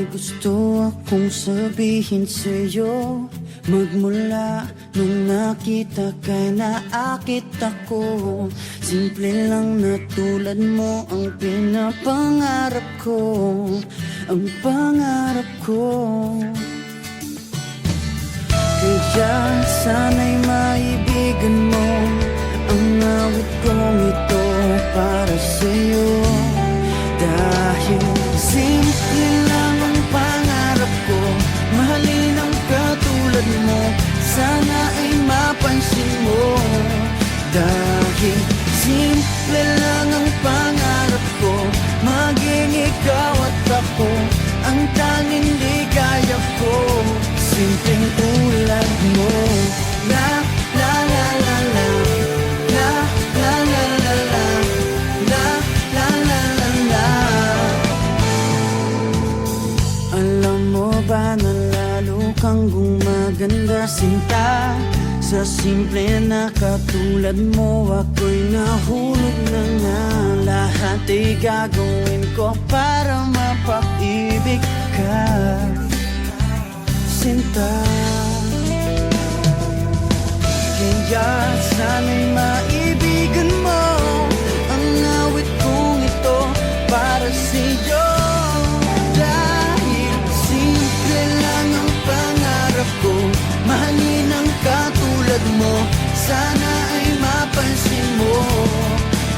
gusto akong sabihin sa'yo, magmula nung nakita ka naakit ako. Simple lang na tulad mo ang pinapangarap ko, ang pangarap ko. Kaya sana'y maibigan mo ang awit kong ito para sa'yo. Dahil simple lang ang pangarap ko, mahalin ang katulad mo, sana ay mapansin mo. Dahil simple lang ang pangarap ko, maging ikaw at ako ang tanging ligaya ko. Simpleng tulad mo. La la la la la, la la la la la, la la la la la. Alam mo ba na lalo kang gumaganda, sinta, sa simple na katulad mo ako'y nahulog na nga. Lahat ay gagawin ko para mapaibig ka, sinta. Kaya sana'y maibigan mo ang awit kong ito para sa'yo. Dahil simple lang ang pangarap ko, mahalin ang katulad mo, sana ay mapansin mo.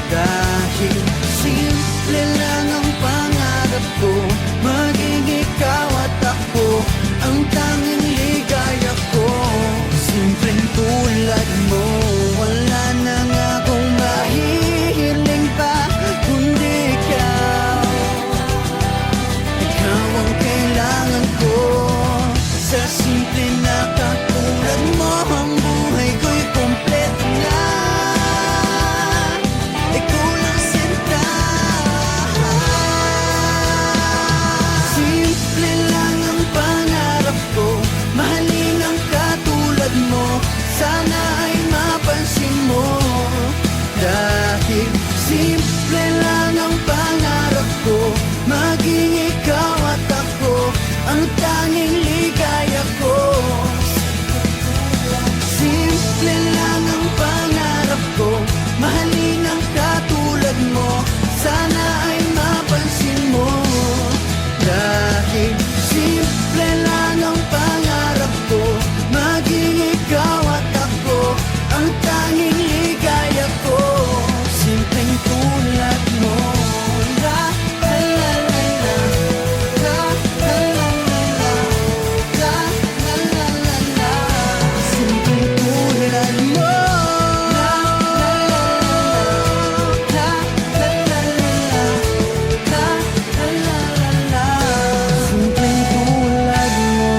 Dahil simple lang ang pangarap ko, maging ikaw at ako ang tanging ligaya ko. Simpleng tulad mo, wala na nga akong mahihiling pa kundi ikaw. Ikaw ang kailangan ko, sa simple na katulad mo ang buhay ko'y kompleto na. Ikaw lang sinta. Simple lang ang pangarap ko, mahalin ang katulad mo, sana ay mapansin mo. Dahil simple lang ang pangarap ko, maging ikaw at ako ang tanging ligaya ko. Simple lang ang pangarap ko, mahalin ang katulad mo, sana ay mapansin mo. Dahil simple lang ang pangarap ko, maging ikaw at ako ang tanging ligaya ko. Simpleng tulad mo. La la la la la, la la la la la, la la la la la. Simpleng tulad mo. La la la la la, la la la la la, la la la la la. Simpleng tulad mo.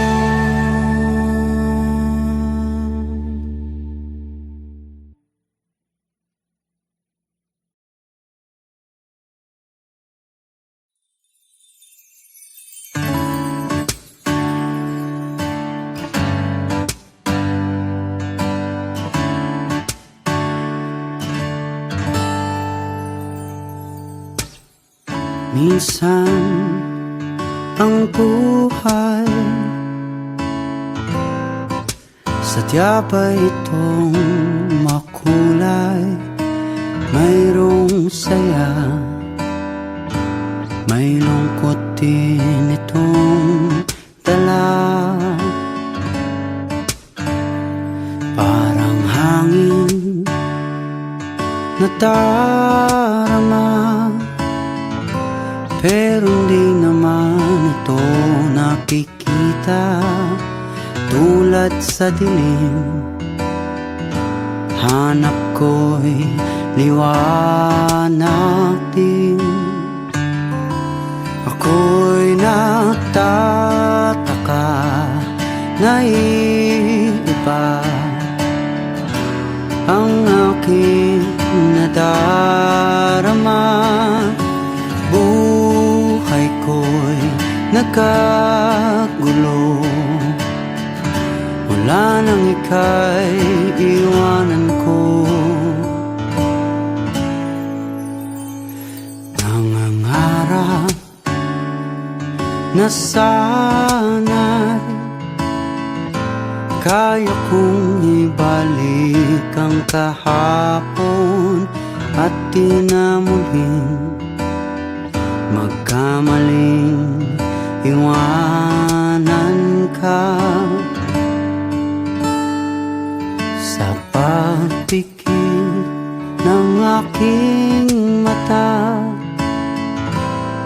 Minsan ang buhay sadya pa itong makulay. Mayroong saya, may lungkot din itong dala. Parang hangin na darama, pero hindi naman ito nakikita. Tulad sa dilim, hanap ko'y liwanag din. Ako'y nagtataka na iba ang aking nadarama. Buhay ko'y nagkagulo, wala nang ika'y iwanan ko. Nangangarap na sana'y kaya kong ibalik ang kahapon at di na muling magkamaling iwanan ka. Sa pagpikit ng aking mata,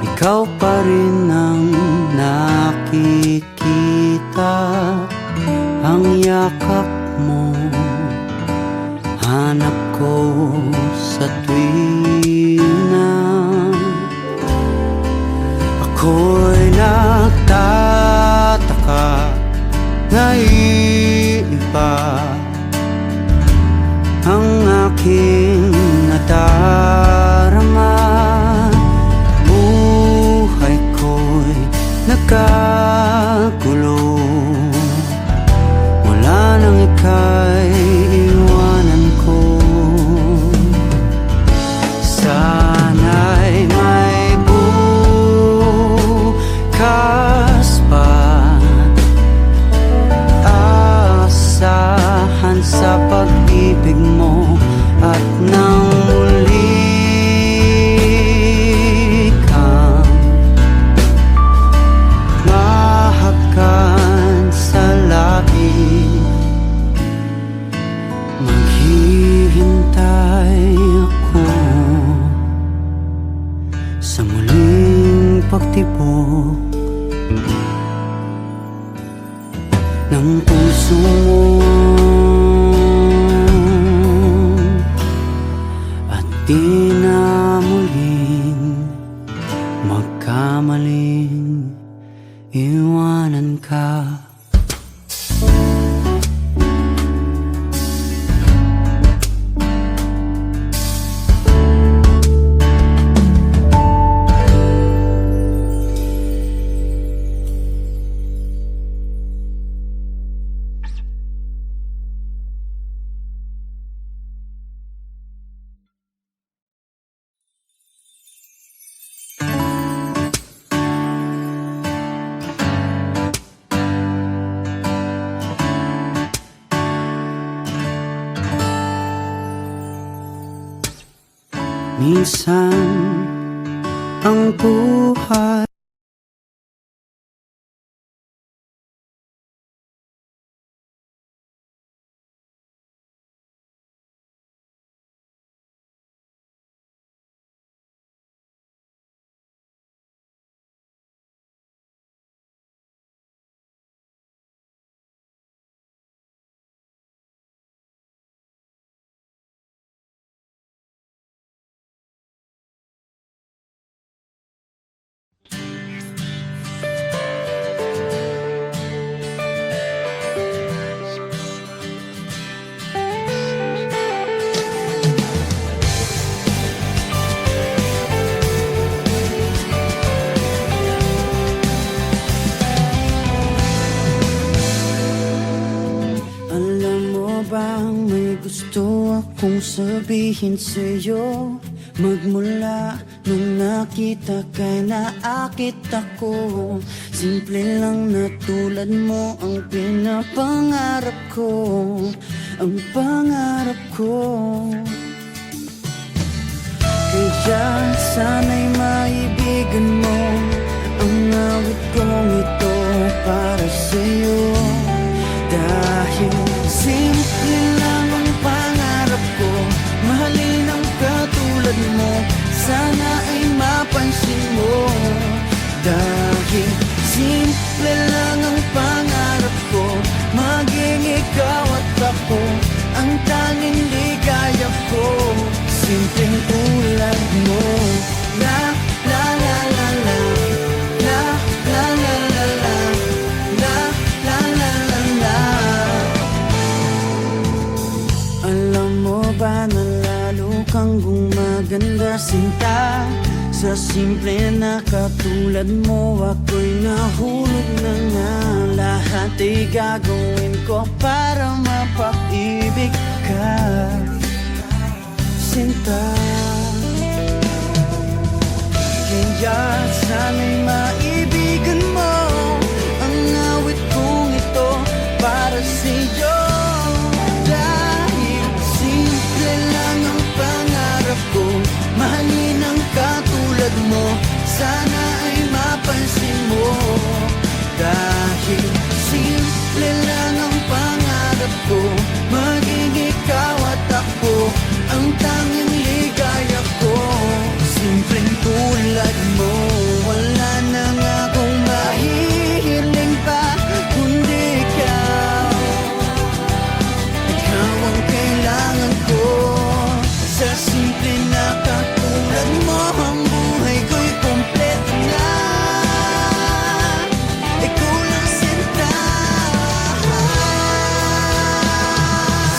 ikaw pa rin ang nakikita. Ang yakap mo hanap ko sa tuwina. Ako'y nagtataka, naiiba ang aking nadarama. Buhay ko'y nagkagulo, wala nang ika'y iwanan ko. Sana'y may bukas pa, asahan sa pag-ibig mo at nang muli kang mahakan sa labi. Maghihintay ako sa muling pagtibok ng puso mo, at di na muling magkamaling iwanan ka. Minsan ang buhay bang may gusto akong sabihin sa'yo? Magmula nung nakita kay naakit ako. Simple lang na tulad mo ang pinapangarap ko, ang pangarap ko. Kaya sana'y maibigan mo ang awit kong ito para sa'yo. Dahil simple lang ang pangarap ko, mahalin ang katulad mo, sana ay mapansin mo. Dahil simple lang ang pangarap ko, maging ikaw at ako ang tanging ligaya ko. Simpleng tulad mo. La la la la la, la la la la la, la la la la la. Alam mo ba na lalo kang gumaganda, sinta? Sa simple na katulad mo, ako'y nahulog na nga. Lahat ay gagawin ko para mapag-ibig ka, sinta. Kaya sana'y maibigan mo sana ay mapansin mo. Dahil simple lang ang pangarap ko, maging ikaw at ako ang tanging ligaya ko. Simpleng tulad mo, wala na nga akong mahihiling pa kundi ikaw. Ikaw ang kailangan ko. Sa simple na katulad mo, ang buhay ko'y kompleto na. Ikaw lang sinta.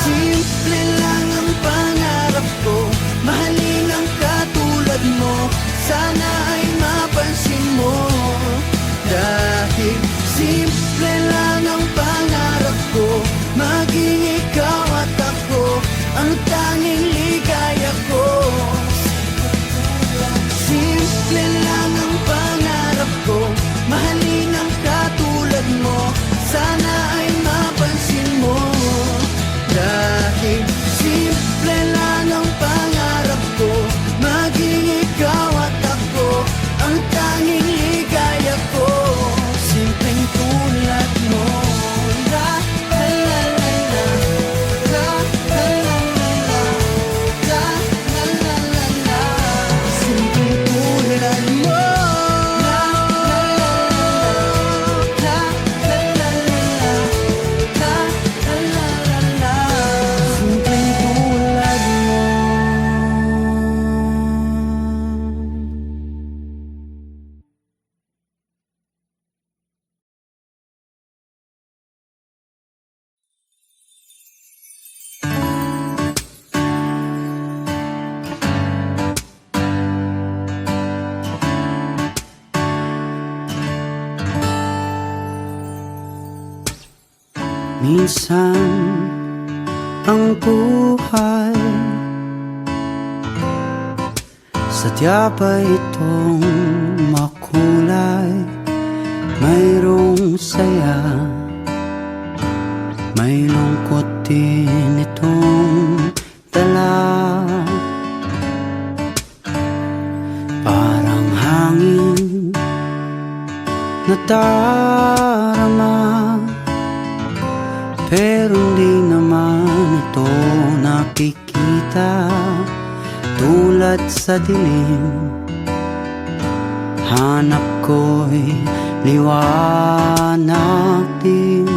Simple lang ang pangarap ko, mahalin ang katulad mo, sana ay mapansin mo. Dahil simple lang ang pangarap ko, maging ikaw at ako ang tanging ligaya ko. Simple lang ang pangarap ko, mahalin ang katulad mo, sana ay mapansin mo. Dahil simple lang ang pangarap ko, maging ikaw at ako ang tanging ligaya ko. Simpleng tulad mo. La la la la la, la la la la la, la la la la la. Simpleng tulad mo. La la la la la, la la la la la, la la la la. Simpleng tulad mo. Minsan ang buhay sadya ba itong makulay? Mayroong saya, may lungkot din itong dala. Parang hangin na darama, pero hindi naman ito nakikita. Tulad sa dilim, hanap ko'y liwanag din.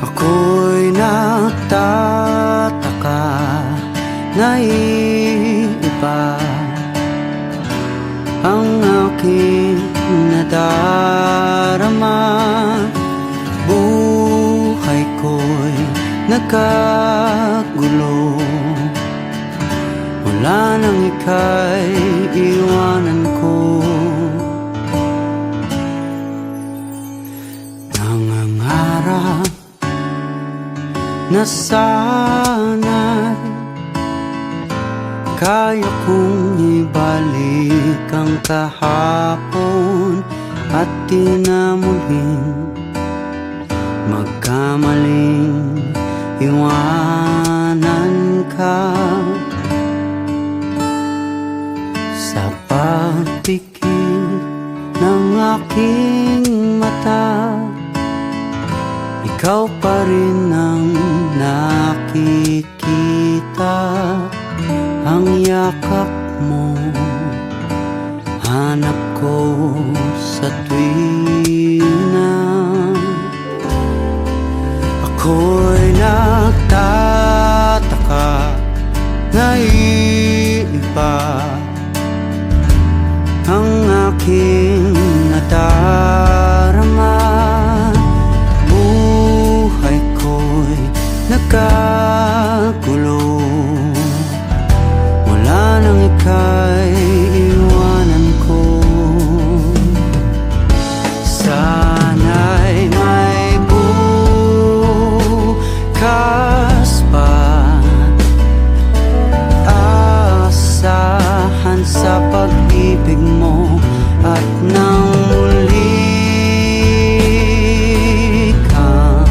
Ako'y nagtataka na iba ang aking nadarama. Buhay ko'y nagkagulo, wala nang ika'y iwanan ko. Nangangarap na sana'y kaya kong ibalik ang kahapon at di na muling magkamaling iwanan ka. Sa pagpikit ng aking mata, ikaw pa rin ang nakikita. Ang yakap mo, hanap ko sa tuwina. Ako'y nagtataka na iba ang aking nadarama. Buhay ko'y nagkagulo, wala nang ika'y iwanan ko. Sana'y may bukas pa, asahan sa pag-ibig mo at nang muli kang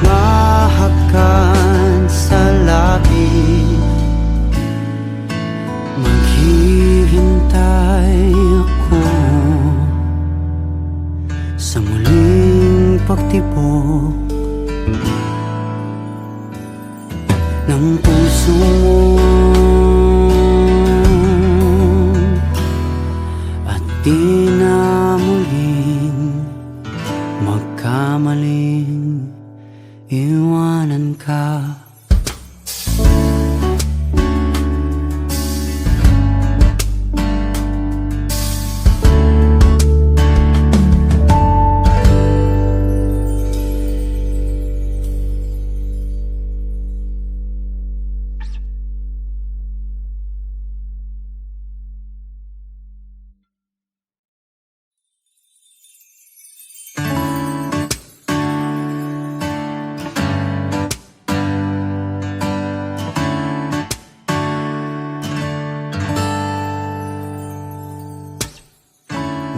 mahakan sa labi. Maghihintay ay ako sa muling pagtibok ng puso mo, at di na muling magkamaling iwanan ka.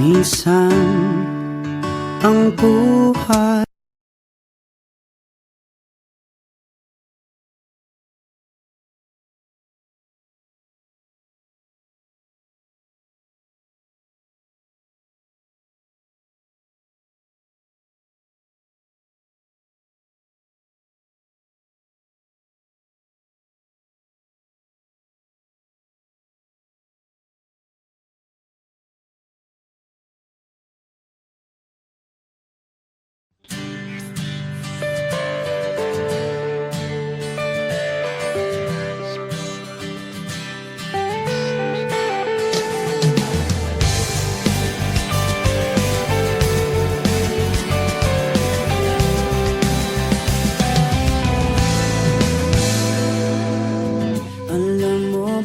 Minsan ang buhay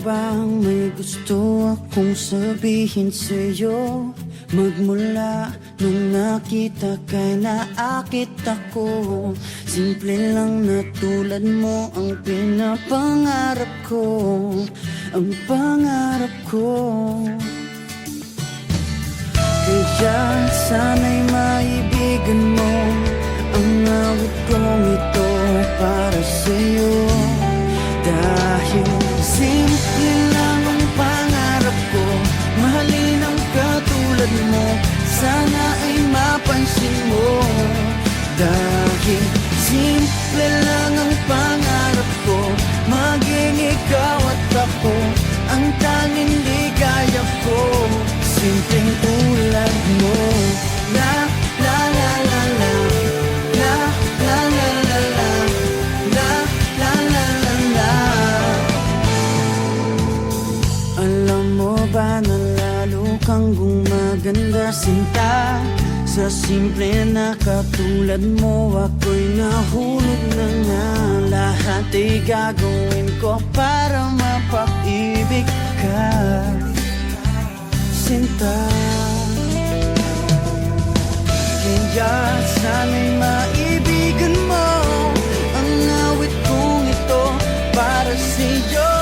bang may gusto akong sabihin sa'yo? Magmula nung nakita kay naakit ako. Simple lang na tulad mo ang pinapangarap ko, ang pangarap ko. Kaya sana'y maibigan mo ang awit kong ito para sa'yo. Dahil simple lang ang pangarap ko, mahalin ang katulad mo, sana ay mapansin mo. Dahil simple lang ang pangarap ko, maging ikaw at ako ang tanging ligaya ko. Simpleng tulad mo. La la la la la, la la la la la, la la la la la. Alam mo ba na lalo kang gumaganda, sinta? Sa simple na katulad mo, ako'y nahulog na nga. Lahat ay gagawin ko para mapag-ibig ka, sinta. Kaya sana'y maibigan mo ang awit kong ito para sa'yo.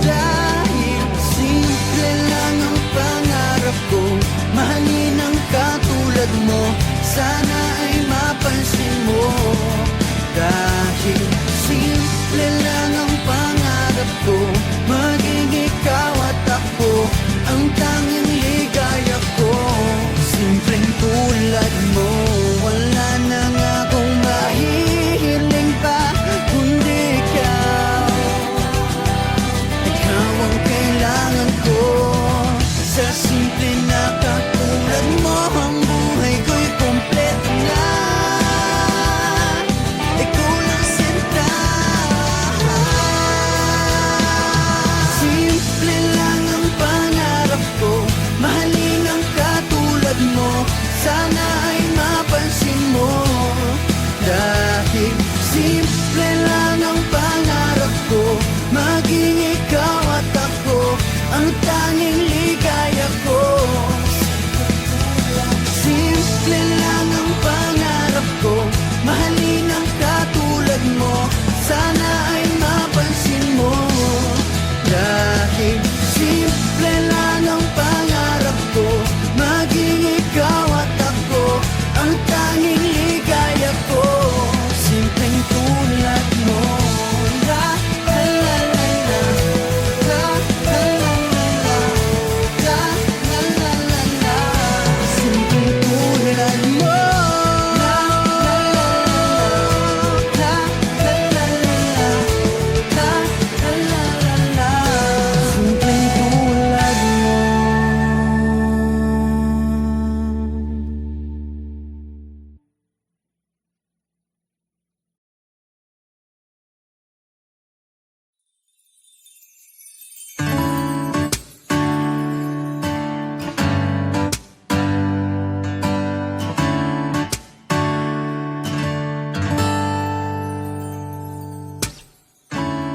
Dahil simple lang ang pangarap ko, mahalin ang katulad mo, sana ay mapansin mo. Dahil simple lang ang pangarap ko, maging ikaw at ako ang tanging ligaya ko. Simpleng tulad mo, wala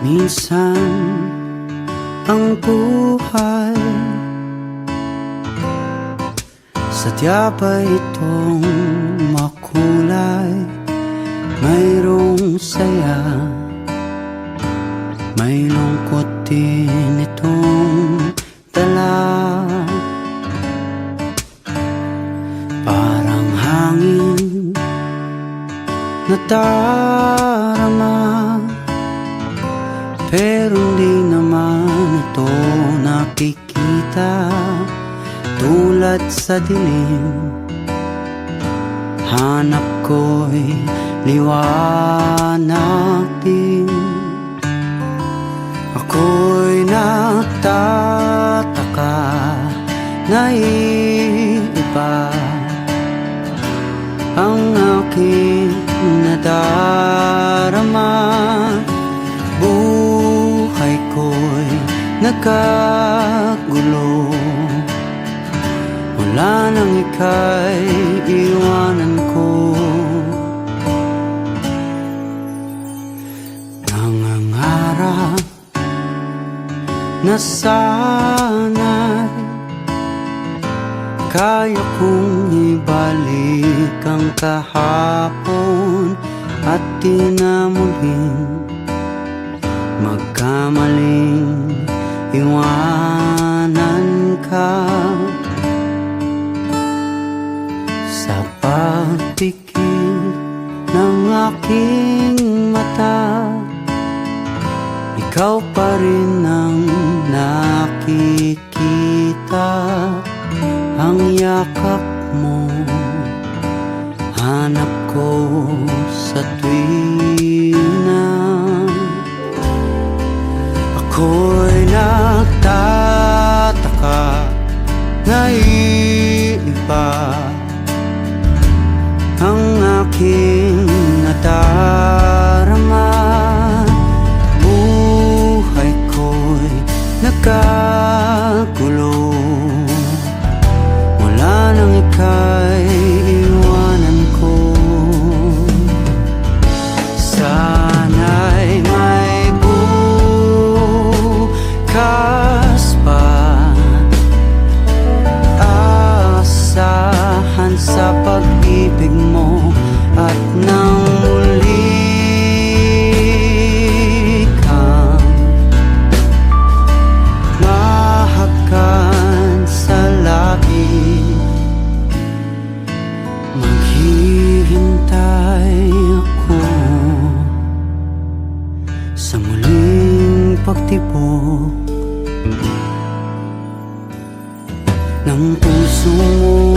Minsan ang buhay sadya ba itong makulay? Mayroong saya, may lungkot din itong dala. Parang hangin na darama, pero di naman ito nakikita. Tulad sa dilim, hanap ko'y liwanag din. Ako'y nagtataka na iba ang aking nadarama. Buhay ko'y nagkagulo, wala nang ika'y iwanan ko. Nangangarap na sana'y kaya kong ibalik ang kahapon at di na muling magkamaling iwanan ka. Sa pagpikit ng aking mata, ikaw pa rin ang nakikita. Ang yakap mo, hanap ko sa tuwina. Ako'y nagtataka na iba ang aking nadarama. Buhay ko'y nagkagulo, wala nang ika'y iwanan ko. Sana'y may bukas pa, asahan sa pag-ibig mo. At nang muli kang mahakan sa labi, maghihintay ako sa muling pagtibok ng puso mo.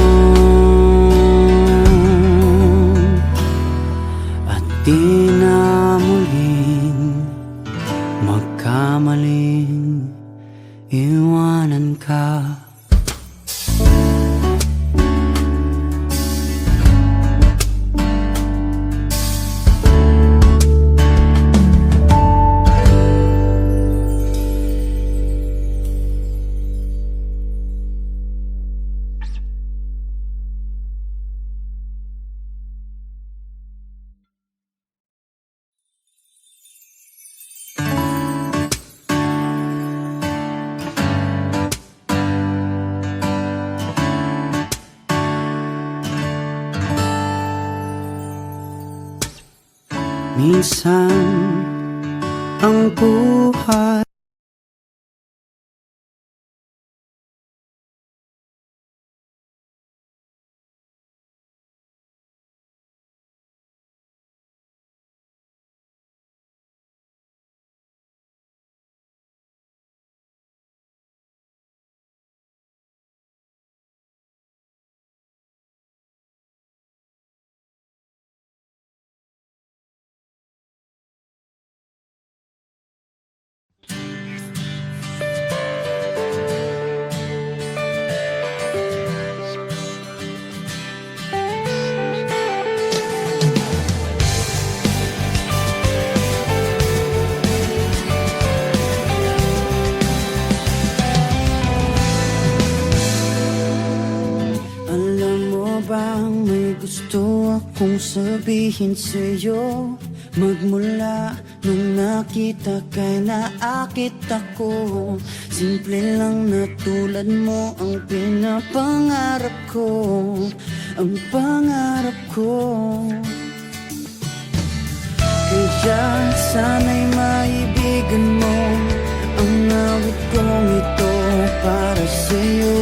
Di na muling magkamaling iwanan ka. Minsan ang buhay bang may gusto akong sabihin sa'yo? Magmula nung nakita kay naakit ako. Simple lang na tulad mo ang pinapangarap ko. Ang pangarap ko. Kaya sana'y maibigan mo ang awit kong ito para sa'yo.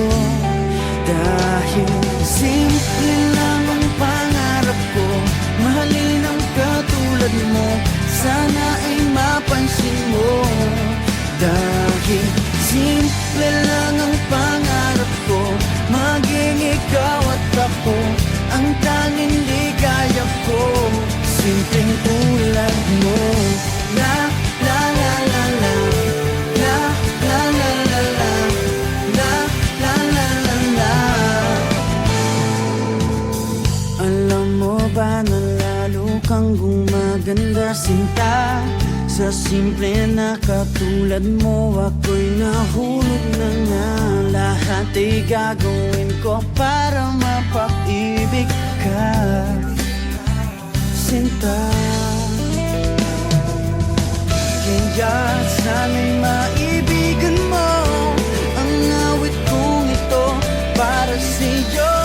Dahil simple lang ang pangarap ko, mahalin ang katulad mo, sana ay mapansin mo. Dahil simple lang ang pangarap ko, maging ikaw at ako ang tanging ligaya ko. Simpleng tulad mo. La la la la la, la la la la la, la la la la la. Alam mo ba na lalo kang gumaganda sinta? Sa simple na katulad mo ako'y nahulog na nga. Lahat ay gagawin ko para mapag-ibig ka, sinta. Kaya sana'y maibigan mo ang awit kong ito para sa'yo.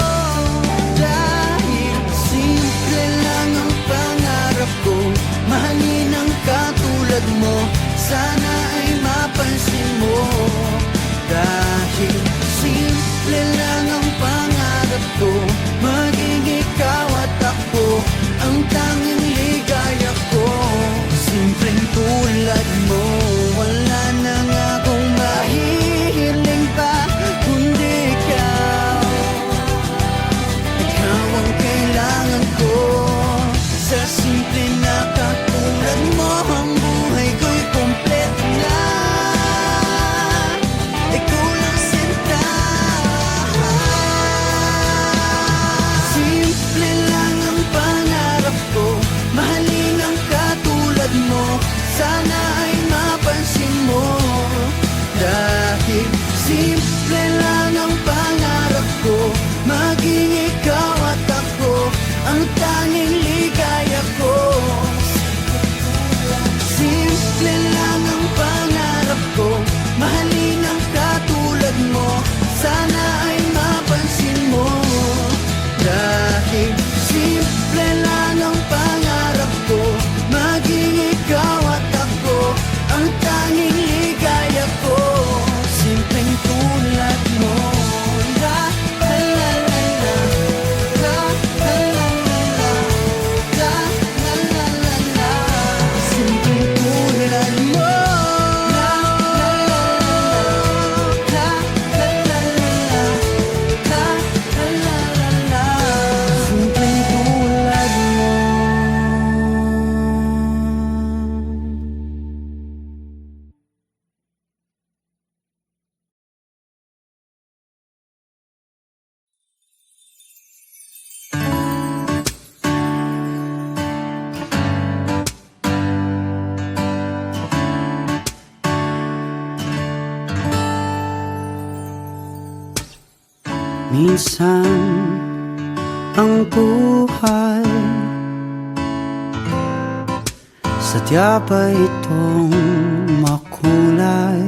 Dahil simple lang ang pangarap ko, mahalin ang katulad mo, sana ay mapansin mo. Dahil simple lang ang pangarap ko, maging ikaw at ako ang tanging ligaya ko. Simpleng tulad mo, wala na nga akong mahihiling pa kundi ikaw. Ikaw ang kailangan ko. Sa simple na katulad mo, ang buhay ko'y kompleto na. Ikaw lang sinta. Simple lang ang pangarap ko, mahalin ang katulad mo, sana ay mapansin mo. Dahil simple lang ang pangarap ko, maging ikaw at ako ang tanging ligaya ko. Simple lang ang pangarap ko, mahalin ang katulad mo, sana ay mapansin mo. Dahil simple lang ang pangarap ko, maging ikaw at ako ang tanging ligaya ko. Simpleng tulad mo. La la la la la, la la la la la, la la la la la. Simpleng tulad mo. La la la la la, la la la la la, la la la la la. Simpleng tulad mo. Minsan ang buhay sadya pa itong makulay.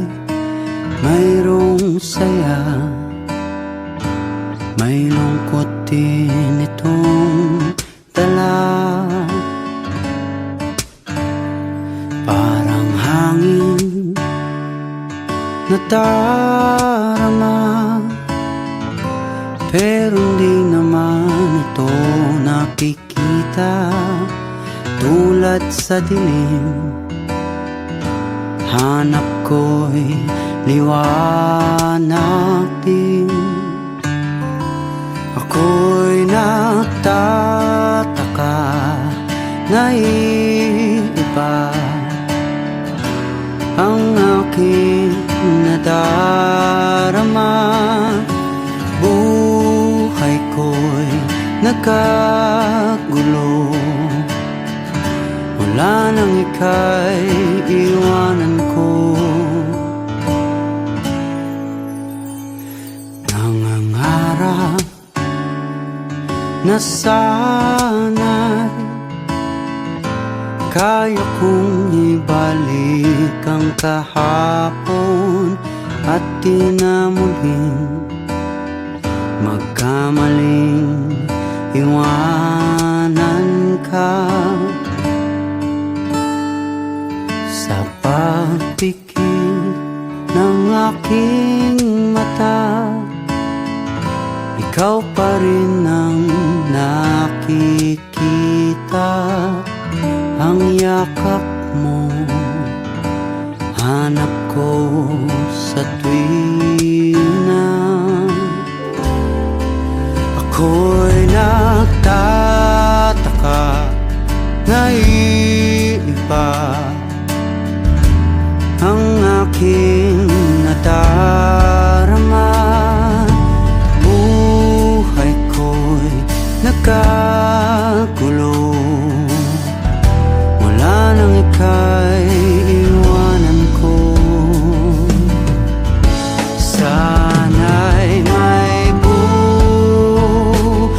Mayroong saya, may lungkot din itong dala. Parang hangin na darama, pero hindi naman ito nakikita. Tulad sa dilim, hanap ko'y liwanag din. Ako'y nagtataka na iba ang aking nadarama. Buhay ko'y nagkagulo, mula nang ika'y iwanan ko. Nangangarap na sana'y Kaya kong ibalik ang kahapon at di na muling magkamaling iwanan ka. Sa pagpikit ng aking mata, ikaw pa rin ang nakikita. Ang yakap mo, hanap ko sa tuwina. Ako'y nagtataka, naiiba ang aking nadarama. Buhay ko'y nagkagulo, wala nang ika'y iwanan ko. Sana'y may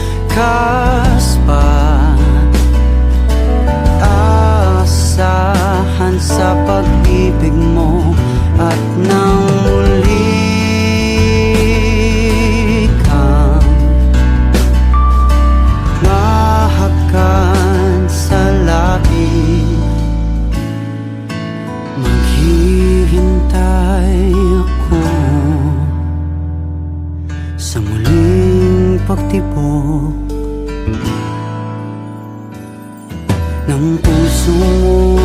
bukas pa, asahan sa pag-ibig mo. At nang muli kang mahakan sa labi, maghihintay ako sa muling pagtibok ng puso mo.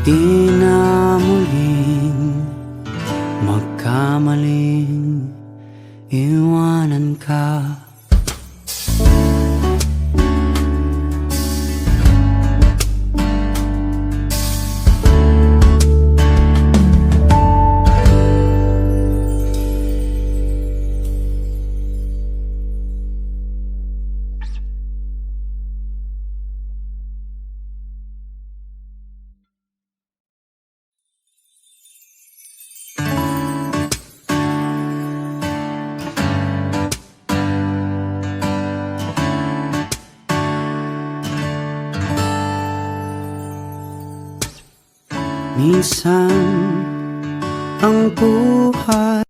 Di na muling magkamaling iwanan ka. Minsan ang buhay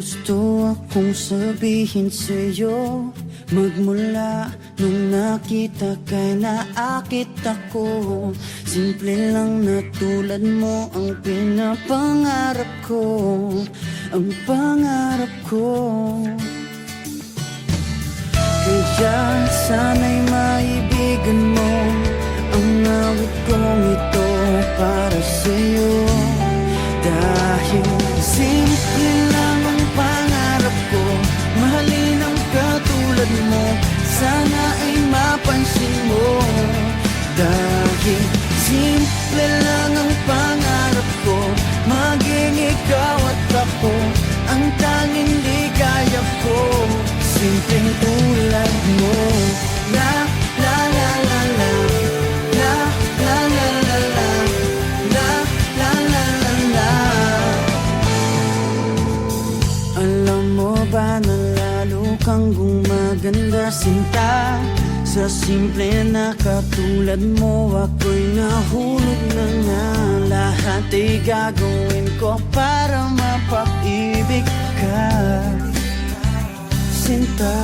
gusto akong sabihin sa'yo. Magmula nung nakita kay naakit ako. Simple lang na tulad mo ang pinapangarap ko, ang pangarap ko. Kaya sana'y maibigan mo ang awit kong ito para sa'yo. Dahil simple lang ang pangarap ko, mahalin ang katulad mo, sana ay mapansin mo. Dahil simple lang ang pangarap ko, maging ikaw at ako ang tanging ligaya ko. Simpleng tulad mo. La la la la la, la la la la la, la la la la la. Alam mo ba na lalo kang gumaganda, sinta, sa simple na katulad mo. Ako'y nahulog na nga, lahat ay gagawin ko para mapag-ibig ka, sinta.